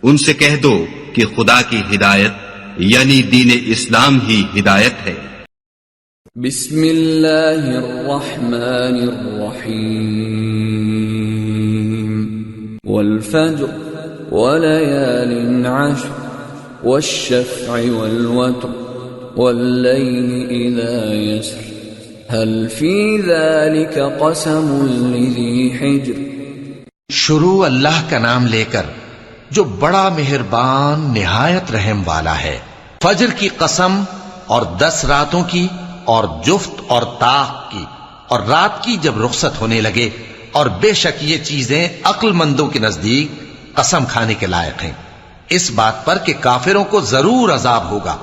ان سے کہہ دو کہ خدا کی ہدایت یعنی دین اسلام ہی ہدایت ہے۔ بسم اللہ الرحمن الرحیم والفجر وليال عشر والشفع والوتر والليل إذا يسر هل في ذلك قسم لذي حجر۔ شروع اللہ کا نام لے کر جو بڑا مہربان نہایت رحم والا ہے۔ فجر کی قسم اور 10 راتوں کی اور جفت اور طاق کی اور رات کی جب رخصت ہونے لگے، اور بے شک یہ چیزیں عقل مندوں کے نزدیک قسم کھانے کے لائق ہیں، اس بات پر کہ کافروں کو ضرور عذاب ہوگا۔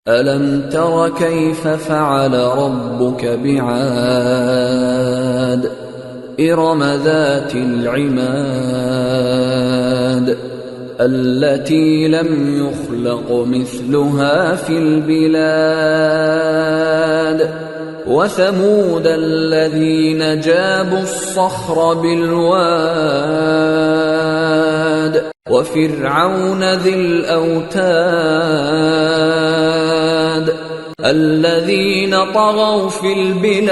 أَلَمْ تَرَ كَيْفَ فَعَلَ رَبُّكَ بِعَادٍ إِرَمَ ذَاتِ الْعِمَادِ الَّتِي لَمْ يُخْلَقْ مِثْلُهَا فِي الْبِلَادِ وَثَمُودَ الَّذِينَ جَابُوا الصَّخْرَ بِالْوَادِ وَفِرْعَوْنَ ذِي الْأَوْتَادِ الَّذِينَ طَغَوْا فِي الْبِلَادِ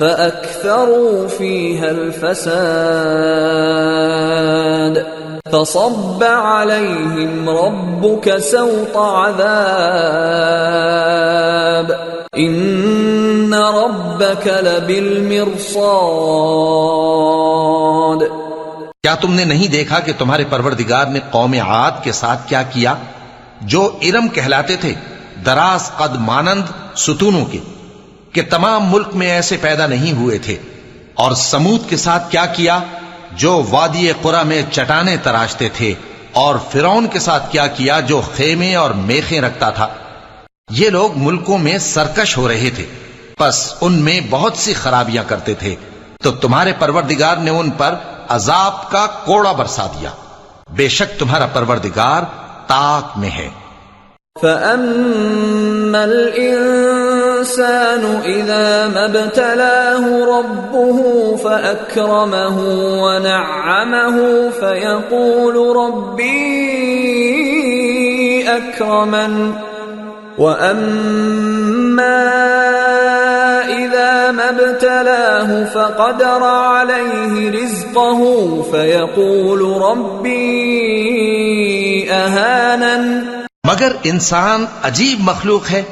فَأَكْثَرُوا فِيهَا الْفَسَادَ فَصَبَّ عَلَيْهِمْ رَبُّكَ سَوْطَ عَذَابٍ إِنَّ رَبَّكَ لَبِالْمِرْصَادِ۔ کیا تم نے نہیں دیکھا کہ تمہارے پروردگار نے قوم عاد کے ساتھ کیا کیا، جو ارم کہلاتے تھے، دراز قد مانند ستونوں کے، کہ تمام ملک میں ایسے پیدا نہیں ہوئے تھے، اور سمود کے ساتھ کیا کیا، جو وادی قرا میں چٹانیں تراشتے تھے، اور فرعون کے ساتھ کیا کیا، جو خیمے اور میخیں رکھتا تھا۔ یہ لوگ ملکوں میں سرکش ہو رہے تھے، پس ان میں بہت سی خرابیاں کرتے تھے، تو تمہارے پروردگار نے ان پر عذاب کا کوڑا برسا دیا۔ بے شک تمہارا پروردگار طاق میں ہے۔ فَأَمَّا الْإِنسَانُ إِذَا مَا ابْتَلَاهُ رَبُّهُ فَأَكْرَمَهُ وَنَعَّمَهُ فَيَقُولُ رَبِّي أَكْرَمَنِ وَأَمَّا إِذَا مَا ابْتَلَاهُ فَقَدَرَ عَلَيْهِ رِزْقَهُ فَيَقُولُ رَبِّي أَهَانَنِ۔ مگر انسان عجیب مخلوق ہے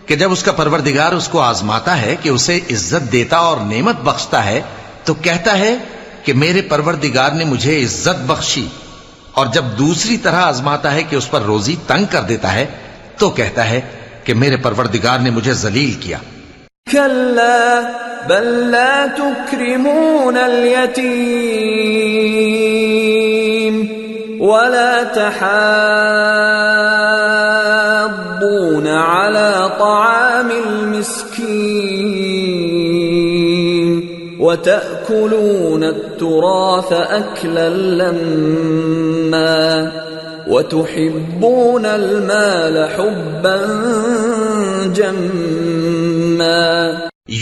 کہ جب اس کا پروردگار اس کو آزماتا ہے کہ اسے عزت دیتا اور نعمت بخشتا ہے تو کہتا ہے کہ میرے پروردگار نے مجھے عزت بخشی، اور جب دوسری طرح آزماتا ہے کہ اس پر روزی تنگ کر دیتا ہے تو کہتا ہے کہ میرے پروردگار نے مجھے ذلیل کیا۔ كلا بل لا تكرمون اليتيم ولا تحاضون على طعام المسكين وتأكلون التراث أكلا لما وتحبون المال حبا جما۔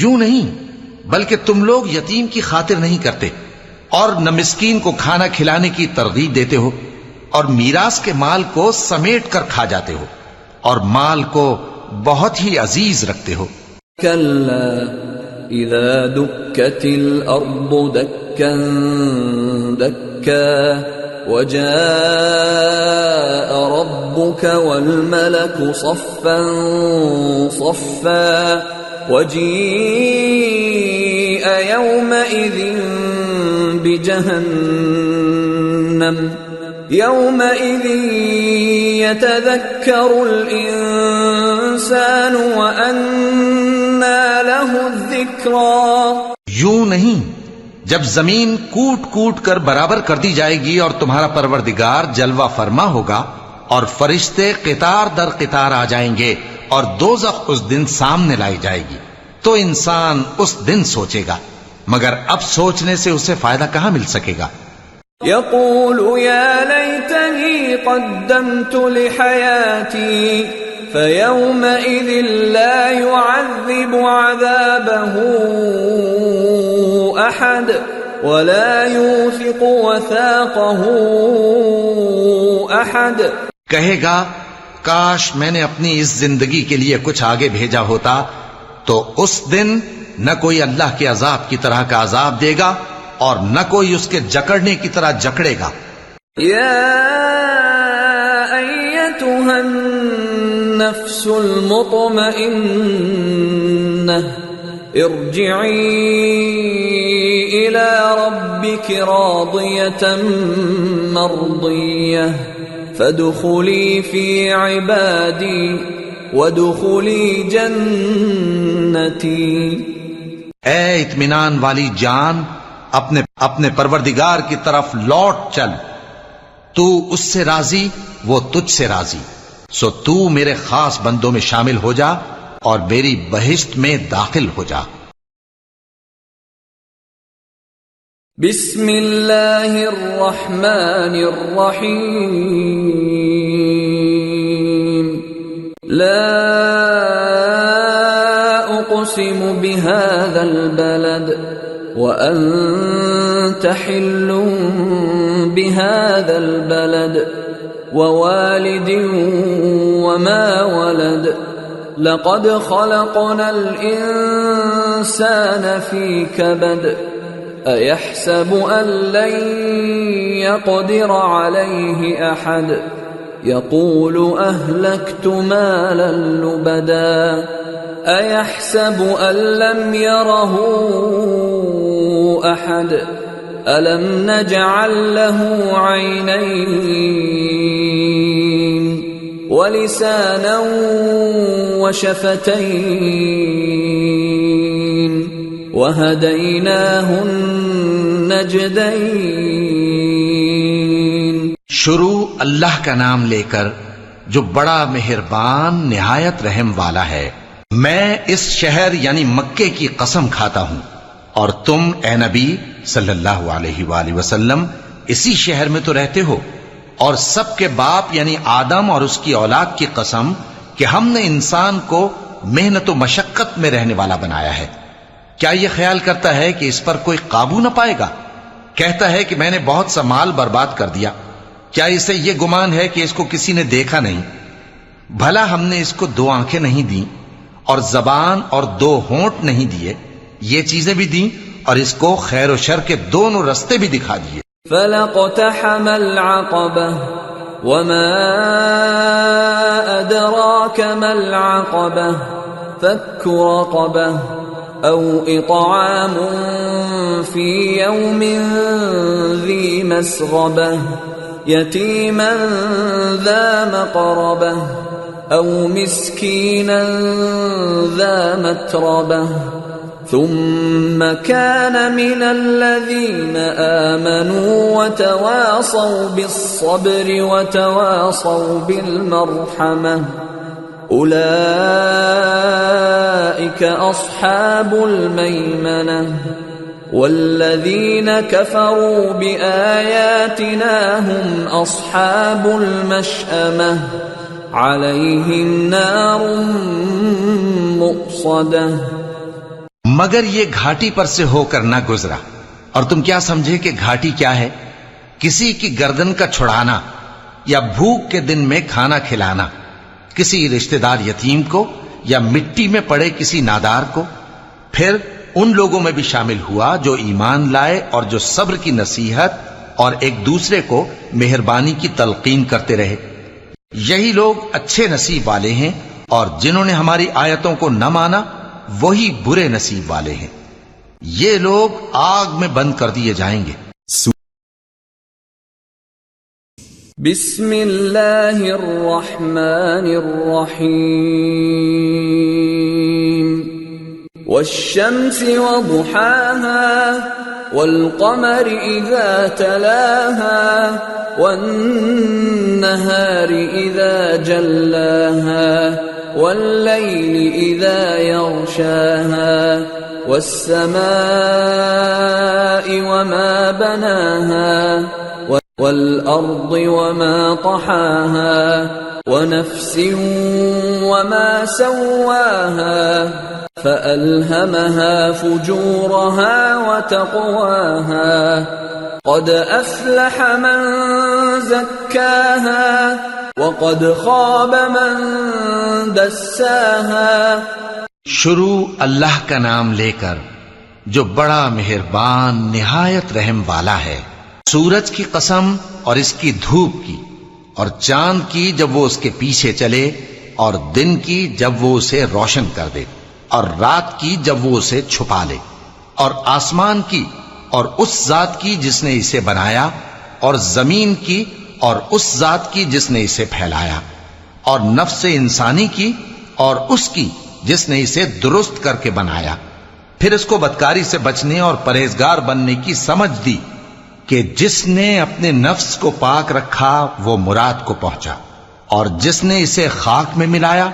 یوں نہیں، بلکہ تم لوگ یتیم کی خاطر نہیں کرتے، اور نہ مسکین کو کھانا کھلانے کی ترغیب دیتے ہو، اور میراث کے مال کو سمیٹ کر کھا جاتے ہو، اور مال کو بہت ہی عزیز رکھتے ہو۔ كلا إذا دكت الأرض دكا دكا وجاء ربك والملك صفا صفا وجيء يومئذ بجهنم يومئذ يتذكر الإنسان وأنى له الذكرى۔ یوں نہیں، جب زمین کوٹ کوٹ کر برابر کر دی جائے گی اور تمہارا پروردگار جلوہ فرما ہوگا اور فرشتے قطار در قطار آ جائیں گے اور دوزخ اس دن سامنے لائی جائے گی، تو انسان اس دن سوچے گا، مگر اب سوچنے سے اسے فائدہ کہاں مل سکے گا۔ يقول يا ليتني قدمت لحياتي فيومئذ لا يعذب عذابه أحد ولا يوثق وثاقه أحد. کہے گا کاش میں نے اپنی اس زندگی کے لیے کچھ آگے بھیجا ہوتا تو اس دن نہ کوئی اللہ کے عذاب کی طرح کا عذاب دے گا اور نہ کوئی اس کے جکڑنے کی طرح جکڑے گا. يا أيتها النفس المطمئنة ارجعي إلى ربك راضية مرضية فادخلي في عبادي وادخلي جنتي. اے اطمینان والی جان، اپنے پروردگار کی طرف لوٹ چل. تو اس سے راضی، وہ تجھ سے راضی، سو تو میرے خاص بندوں میں شامل ہو جا اور میری بہشت میں داخل ہو جا. بسم اللہ الرحمن الرحیم. لا اقسم بهذا البلد وأنت حل بهذا البلد ووالد وما ولد لقد خلقنا الإنسان في كبد أيحسب أن لن يقدر عليه أحد يقول أهلكت مالا لبدا أيحسب أن لم يره أحد ألم نجعل له عينين ولسانا وشفتين وهديناه النجدين. شروع اللہ کا نام لے کر جو بڑا مہربان نہایت رحم والا ہے. میں اس شہر یعنی مکے کی قسم کھاتا ہوں اور تم اے نبی صلی اللہ علیہ وآلہ وسلم اسی شہر میں تو رہتے ہو. اور سب کے باپ یعنی آدم اور اس کی اولاد کی قسم کہ ہم نے انسان کو محنت و مشقت میں رہنے والا بنایا ہے. کیا یہ خیال کرتا ہے کہ اس پر کوئی قابو نہ پائے گا؟ کہتا ہے کہ میں نے بہت سا مال برباد کر دیا. کیا اسے یہ گمان ہے کہ اس کو کسی نے دیکھا نہیں؟ بھلا ہم نے اس کو 2 آنکھیں نہیں دیں اور زبان اور 2 ہونٹ نہیں دیے؟ یہ چیزیں بھی دیں اور اس کو خیر و شر کے دونوں رستے بھی دکھا دیے. فلقتحم العقبة وما أدراك ما العقبة فك رقبة أو إطعام في يوم ذي مسغبة يتيما ذا مقربة أو مسكينا ذا متربة ثم كان من الذين آمنوا وتواصوا بالصبر وتواصوا بالمرحمة أولئك أصحاب الميمنة والذين كفروا بآياتنا هم أصحاب المشأمة عليهم نار مؤصدة. مگر یہ گھاٹی پر سے ہو کر نہ گزرا. اور تم کیا سمجھے کہ گھاٹی کیا ہے؟ کسی کی گردن کا چھڑانا یا بھوک کے دن میں کھانا کھلانا، کسی رشتہ دار یتیم کو یا مٹی میں پڑے کسی نادار کو. پھر ان لوگوں میں بھی شامل ہوا جو ایمان لائے اور جو صبر کی نصیحت اور ایک دوسرے کو مہربانی کی تلقین کرتے رہے. یہی لوگ اچھے نصیب والے ہیں، اور جنہوں نے ہماری آیتوں کو نہ مانا وہی برے نصیب والے ہیں. یہ لوگ آگ میں بند کر دیے جائیں گے. بسم اللہ الرحمن الرحیم. والشمس وضحاها والقمر اذا تلاها والنهار اذا جلاها والليل اذا يغشاها والسماء وما بناها والأرض وما طحاها ونفس وما سواها فألهمها فجورها وتقواها قد أفلح من زكاها وقد خاب من دساها. شروع اللہ کا نام لے کر جو بڑا مہربان نہایت رحم والا ہے. سورج کی قسم اور اس کی دھوپ کی، اور چاند کی جب وہ اس کے پیچھے چلے، اور دن کی جب وہ اسے روشن کر دے، اور رات کی جب وہ اسے چھپا لے، اور آسمان کی اور اس ذات کی جس نے اسے بنایا، اور زمین کی اور اس ذات کی جس نے اسے پھیلایا، اور نفس انسانی کی اور اس کی جس نے اسے درست کر کے بنایا. پھر اس کو بدکاری سے بچنے اور پرہیزگار بننے کی سمجھ دی کہ جس نے اپنے نفس کو پاک رکھا وہ مراد کو پہنچا، اور جس نے اسے خاک میں ملایا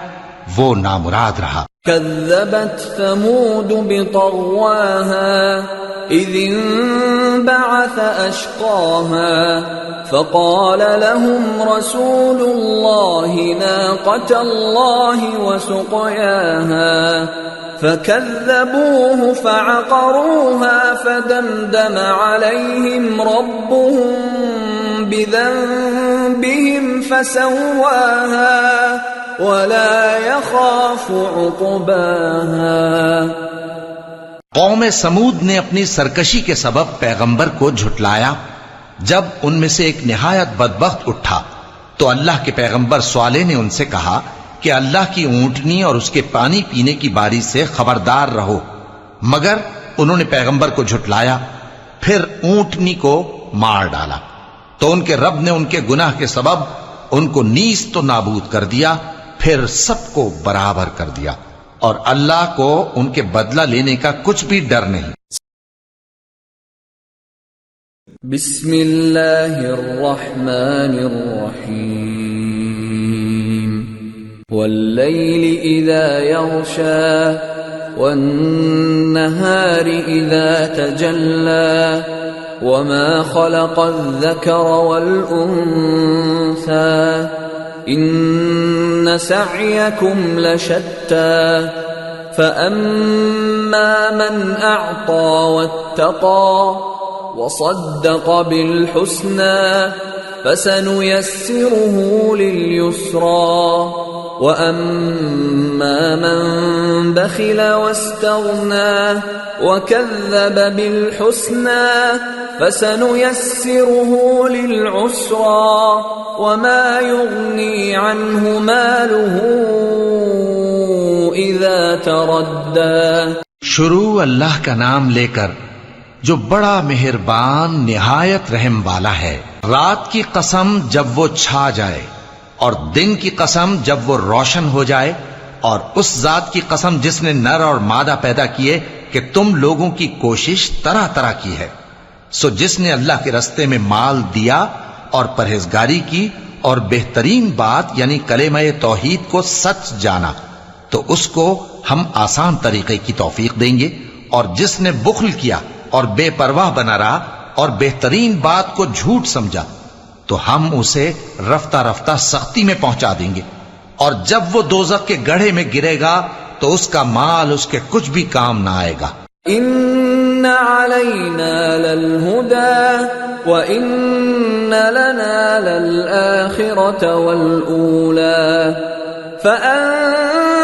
وہ نامراد رہا. كذبت ثمود بطغواها إذ انبعث أشقاها فقال لهم رسول الله ناقة الله وسقياها فكذبوه فعقروها فدمدم عليهم ربهم بذنبهم فسواها ولا يخاف عقباها. قوم سمود نے اپنی سرکشی کے سبب پیغمبر کو جھٹلایا. جب ان میں سے ایک نہایت بدبخت اٹھا تو اللہ کے پیغمبر صالح نے ان سے کہا کہ اللہ کی اونٹنی اور اس کے پانی پینے کی باری سے خبردار رہو. مگر انہوں نے پیغمبر کو جھٹلایا، پھر اونٹنی کو مار ڈالا. تو ان کے رب نے ان کے گناہ کے سبب ان کو نیست تو نابود کر دیا، پھر سب کو برابر کر دیا، اور اللہ کو ان کے بدلہ لینے کا کچھ بھی ڈر نہیں. بسم اللہ الرحمن الرحیم. واللیل اذا یغشا والنہار اذا تجلی وما خلق الذکر والانثى ان سعیکم لشتی فاما من اعطى واتقى وصدق بالحسنى فسنيسره لليسرى واما من بخل واستغنى وكذب بالحسنى فسنيسره للعسرى وما يغني عنه ماله اذا تردى. شروع اللہ کا نام لے کر جو بڑا مہربان نہایت رحم والا ہے. رات کی قسم جب وہ چھا جائے، اور دن کی قسم جب وہ روشن ہو جائے، اور اس ذات کی قسم جس نے نر اور مادہ پیدا کیے کہ تم لوگوں کی کوشش طرح طرح کی ہے. سو جس نے اللہ کے رستے میں مال دیا اور پرہیزگاری کی اور بہترین بات یعنی کلمہ توحید کو سچ جانا تو اس کو ہم آسان طریقے کی توفیق دیں گے، اور جس نے بخل کیا اور بے پرواہ بنا رہا اور بہترین بات کو جھوٹ سمجھا تو ہم اسے رفتہ رفتہ سختی میں پہنچا دیں گے. اور جب وہ دوزخ کے گڑھے میں گرے گا تو اس کا مال اس کے کچھ بھی کام نہ آئے گا. ان علینا للہدی وان لنا للآخرۃ والأولی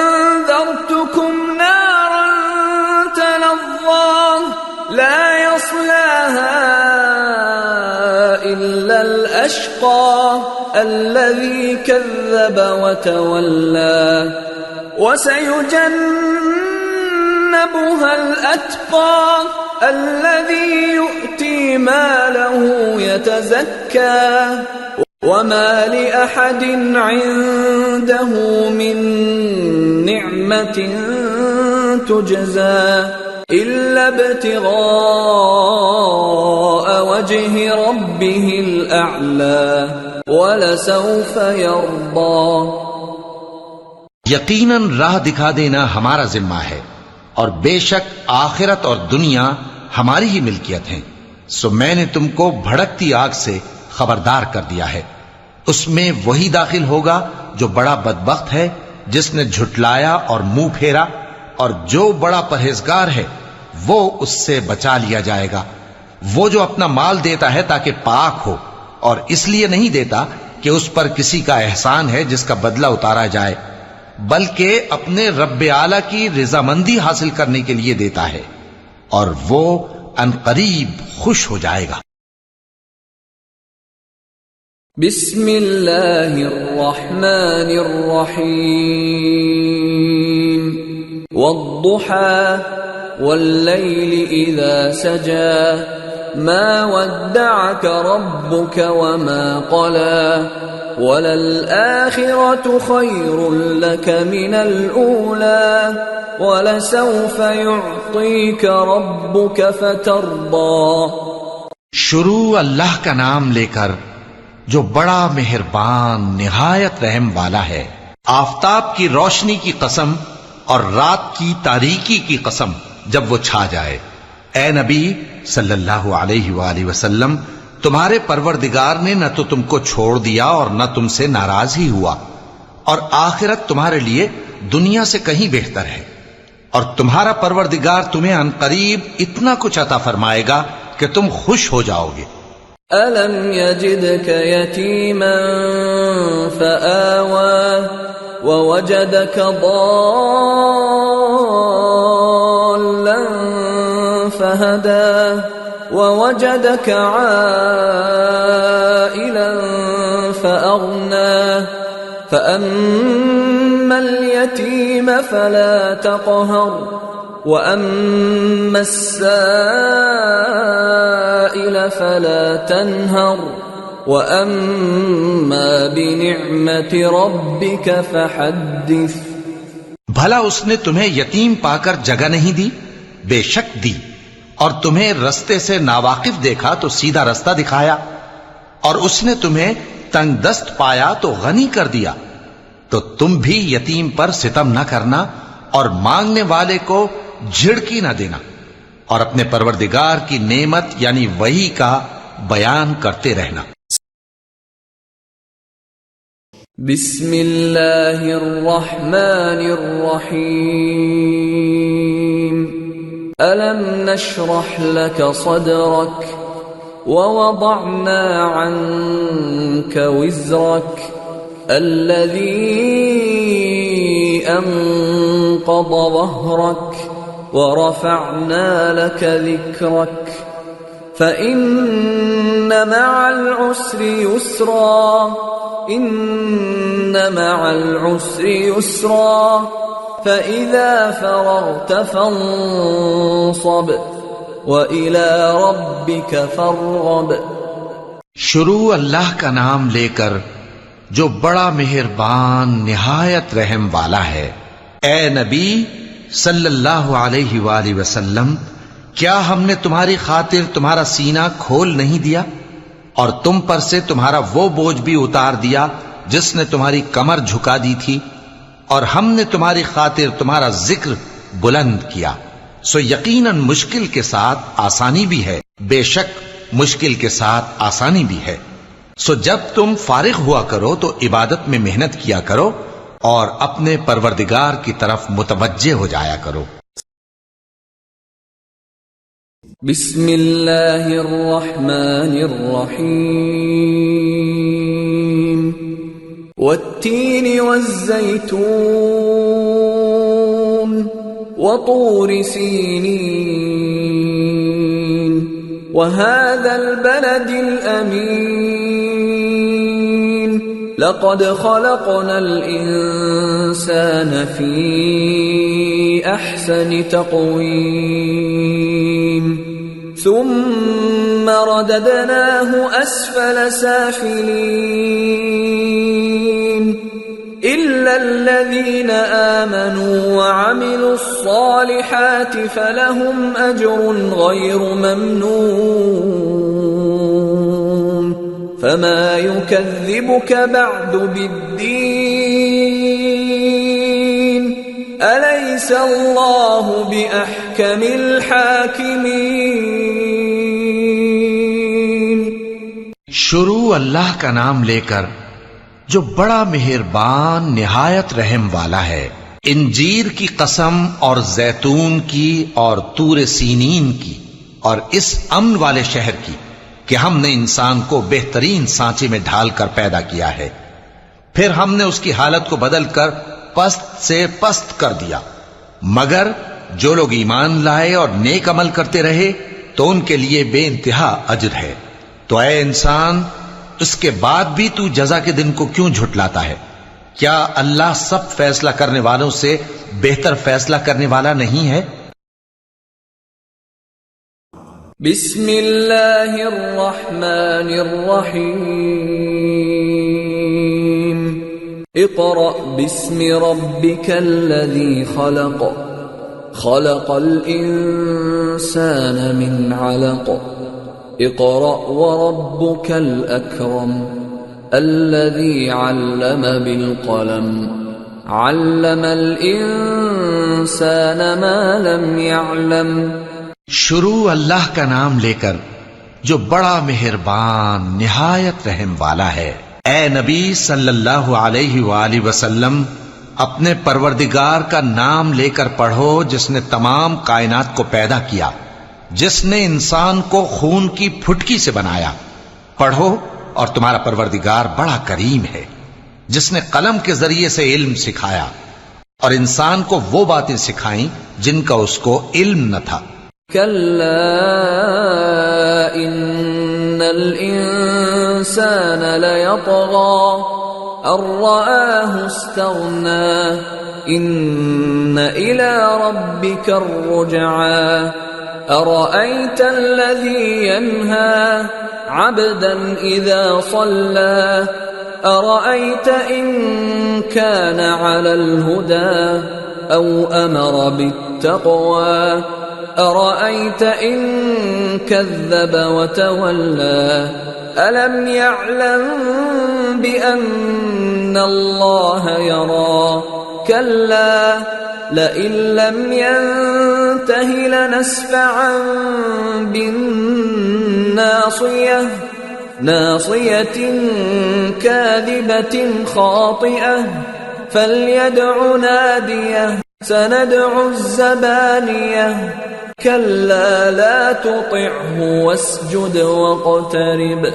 فانذرتکم نارا تلظی لا يصلاها الا الاشقى الذي كذب وتولى وسيجنبها الاتقى الذي يؤتي ماله يتزكى وما لأحد عنده من نعمة تجزى إلا ابتغاء وجه ربه الأعلى وَلَسَوْفَ يَرْضَى. یقیناً راہ دکھا دینا ہمارا ذمہ ہے، اور بے شک آخرت اور دنیا ہماری ہی ملکیت ہیں. سو میں نے تم کو بھڑکتی آگ سے خبردار کر دیا ہے. اس میں وہی داخل ہوگا جو بڑا بدبخت ہے، جس نے جھٹلایا اور منہ پھیرا اور جو بڑا پرہیزگار ہے وہ اس سے بچا لیا جائے گا۔ وہ جو اپنا مال دیتا ہے تاکہ پاک ہو، اور اس لیے نہیں دیتا کہ اس پر کسی کا احسان ہے جس کا بدلہ اتارا جائے، بلکہ اپنے رب اعلی کی رضامندی حاصل کرنے کے لیے دیتا ہے، اور وہ عنقریب خوش ہو جائے گا۔ بسم اللہ الرحمن الرحیم والضحى واللیل اذا سجى ما ودعك ربك وما قلى وللآخرة خير لك من الأولى ولسوف يعطيك ربك فترضى۔ شروع اللہ کا نام لے کر جو بڑا مہربان نہایت رحم والا ہے۔ آفتاب کی روشنی کی قسم اور رات کی تاریکی کی قسم جب وہ چھا جائے۔ اے نبی صلی اللہ علیہ وآلہ وسلم، تمہارے پروردگار نے نہ تو تم کو چھوڑ دیا اور نہ تم سے ناراض ہی ہوا، اور آخرت تمہارے لیے دنیا سے کہیں بہتر ہے، اور تمہارا پروردگار تمہیں عنقریب اتنا کچھ عطا فرمائے گا کہ تم خوش ہو جاؤ گے۔ أَلَمْ يَجِدْكَ يَتِيمًا فَآوَى وَوَجَدَكَ ضَالًّا فَهَدَى وَوَجَدَكَ عَائِلًا فَأَغْنَى فَأَمَّا الْيَتِيمَ فَلَا تَقْهَرْ وَأَمَّا السَّائِلَ فَلَا تَنْهَرْ وَأَمَّا بِنِعْمَةِ رَبِّكَ فَحَدِّثْ۔ بھلا اس نے تمہیں یتیم پا کر جگہ نہیں دی؟ بے شک دی، اور تمہیں رستے سے ناواقف دیکھا تو سیدھا رستہ دکھایا، اور اس نے تمہیں تنگ دست پایا تو غنی کر دیا۔ تو تم بھی یتیم پر ستم نہ کرنا، اور مانگنے والے کو جھڑکی نہ دینا، اور اپنے پروردگار کی نعمت یعنی وحی کا بیان کرتے رہنا۔ بسم اللہ الرحمن الرحیم أَلَمْ نَشْرَحْ لَكَ صَدْرَكَ وَوَضَعْنَا عَنْكَ وِزْرَكَ الَّذِي أَنْقَضَ ظَهْرَكَ وَرَفَعْنَا لَكَ ذِكْرَكَ فَإِنَّ مَعَ الْعُسْرِ يُسْرًا إِنَّ مَعَ الْعُسْرِ يُسْرًا فَإِذَا فَرَغْتَ فَانصَبْ وَإِلَى رَبِّكَ فَارْغَب۔ شروع اللہ کا نام لے کر جو بڑا مہربان نہایت رحم والا ہے۔ اے نبی صلی اللہ علیہ وآلہ وسلم، کیا ہم نے تمہاری خاطر تمہارا سینہ کھول نہیں دیا، اور تم پر سے تمہارا وہ بوجھ بھی اتار دیا جس نے تمہاری کمر جھکا دی تھی، اور ہم نے تمہاری خاطر تمہارا ذکر بلند کیا۔ سو یقیناً مشکل کے ساتھ آسانی بھی ہے، بے شک مشکل کے ساتھ آسانی بھی ہے۔ سو جب تم فارغ ہوا کرو تو عبادت میں محنت کیا کرو، اور اپنے پروردگار کی طرف متوجہ ہو جایا کرو۔ بسم اللہ الرحمن الرحیم والتین والزیتون وطور سینین وهذا البلد الأمين لقد خلقنا الإنسان في أحسن تقويم ثم رددناه أسفل سافلين إلا الذين آمنوا وعملوا الصالحات فلهم أجر غير ممنون فما يكذبك بعد بالدين أليس الله بأحكم الحاكمين۔ شروع اللہ کا نام لے کر جو بڑا مہربان نہایت رحم والا ہے۔ انجیر کی قسم اور زیتون کی اور طور سینین کی اور اس امن والے شہر کی کہ ہم نے انسان کو بہترین سانچے میں ڈھال کر پیدا کیا ہے، پھر ہم نے اس کی حالت کو بدل کر پست سے پست کر دیا، مگر جو لوگ ایمان لائے اور نیک عمل کرتے رہے تو ان کے لیے بے انتہا اجر ہے۔ تو اے انسان، اس کے بعد بھی تو جزا کے دن کو کیوں جھٹلاتا ہے؟ کیا اللہ سب فیصلہ کرنے والوں سے بہتر فیصلہ کرنے والا نہیں ہے؟ بسم اللہ الرحمن الرحیم اقرأ باسم ربک الذی خلق خلق الانسان من علق اقرأ وربك الأكرم الذي علم بالقلم علم الإنسان ما لم يعلم۔ شروع اللہ کا نام لے کر جو بڑا مہربان نہایت رحم والا ہے۔ اے نبی صلی اللہ علیہ وآلہ وسلم، اپنے پروردگار کا نام لے کر پڑھو جس نے تمام کائنات کو پیدا کیا، جس نے انسان کو خون کی پھٹکی سے بنایا۔ پڑھو اور تمہارا پروردگار بڑا کریم ہے، جس نے قلم کے ذریعے سے علم سکھایا اور انسان کو وہ باتیں سکھائیں جن کا اس کو علم نہ تھا۔ کلا ان الانسان لیطغی ان رآہ استغنی ان الی ربک الرجعی أرأيت الذي ينهى عبدا إذا صلى أرأيت إن كان على الهدى أو أمر بالتقوى أرأيت إن كذب وتولى ألم يعلم بأن الله يرى كلا لئن لم ينته لنسفعا بالناصية ناصية كاذبة خاطئة فليدع ناديه سندع الزبانية كلا لا تطعه واسجد واقترب۔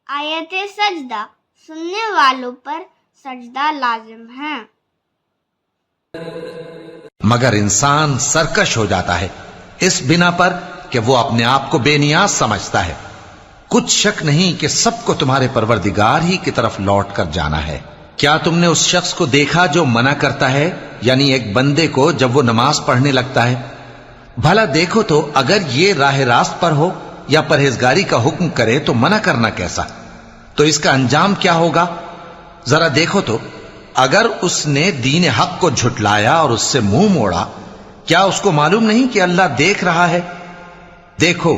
آیت سجدہ سننے والوں پر سجدہ لازم ہے، مگر انسان سرکش ہو جاتا ہے اس بنا پر کہ وہ اپنے آپ کو بے نیاز سمجھتا ہے۔ کچھ شک نہیں کہ سب کو تمہارے پروردگار ہی کی طرف لوٹ کر جانا ہے۔ کیا تم نے اس شخص کو دیکھا جو منع کرتا ہے، یعنی ایک بندے کو جب وہ نماز پڑھنے لگتا ہے؟ بھلا دیکھو تو اگر یہ راہ راست پر ہو یا پرہیزگاری کا حکم کرے تو منع کرنا کیسا؟ تو اس کا انجام کیا ہوگا؟ ذرا دیکھو تو اگر اس نے دین حق کو جھٹلایا اور اس سے منہ موڑا، کیا اس کو معلوم نہیں کہ اللہ دیکھ رہا ہے؟ دیکھو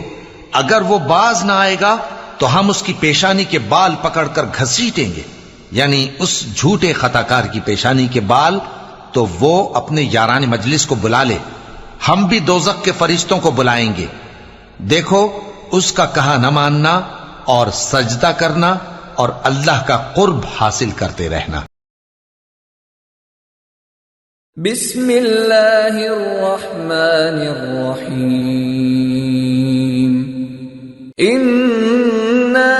اگر وہ باز نہ آئے گا تو ہم اس کی پیشانی کے بال پکڑ کر گھسیٹیں گے، یعنی اس جھوٹے خطاکار کی پیشانی کے بال، تو وہ اپنے یاران مجلس کو بلا لے، ہم بھی دوزخ کے فرشتوں کو بلائیں گے۔ دیکھو اس کا کہا نہ ماننا اور سجدہ کرنا اور اللہ کا قرب حاصل کرتے رہنا۔ بسم اللہ الرحمن الرحیم انا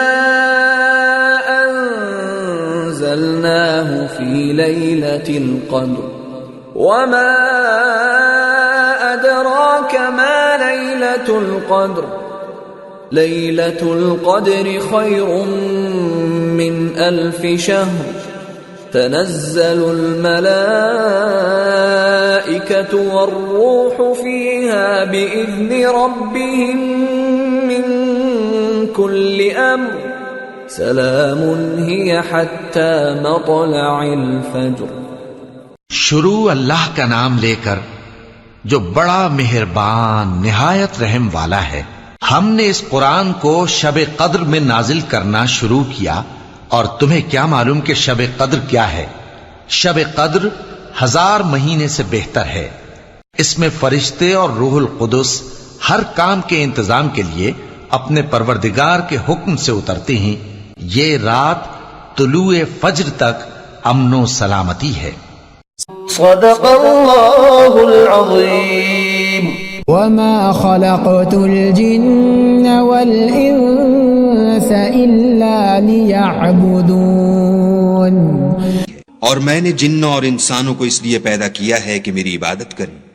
انزلناه فی لیلۃ القدر وما ادراک ما لیلۃ القدر لیلۃ القدر خیر من الف شہر تنزل الملائكة والروح فيها بإذن ربهم من كل أمر سلام هي حتى مطلع الفجر۔ شروع اللہ کا نام لے کر جو بڑا مہربان نہایت رحم والا ہے۔ ہم نے اس قرآن کو شب قدر میں نازل کرنا شروع کیا، اور تمہیں کیا معلوم کہ شب قدر کیا ہے؟ شب قدر 1000 مہینے سے بہتر ہے۔ اس میں فرشتے اور روح القدس ہر کام کے انتظام کے لیے اپنے پروردگار کے حکم سے اترتے ہیں۔ یہ رات طلوع فجر تک امن و سلامتی ہے۔ صدق اللہ العظیم. وما خلقت الجن والإنس إلا ليعبدون. اور میں نے جنوں اور انسانوں کو اس لیے پیدا کیا ہے کہ میری عبادت کریں.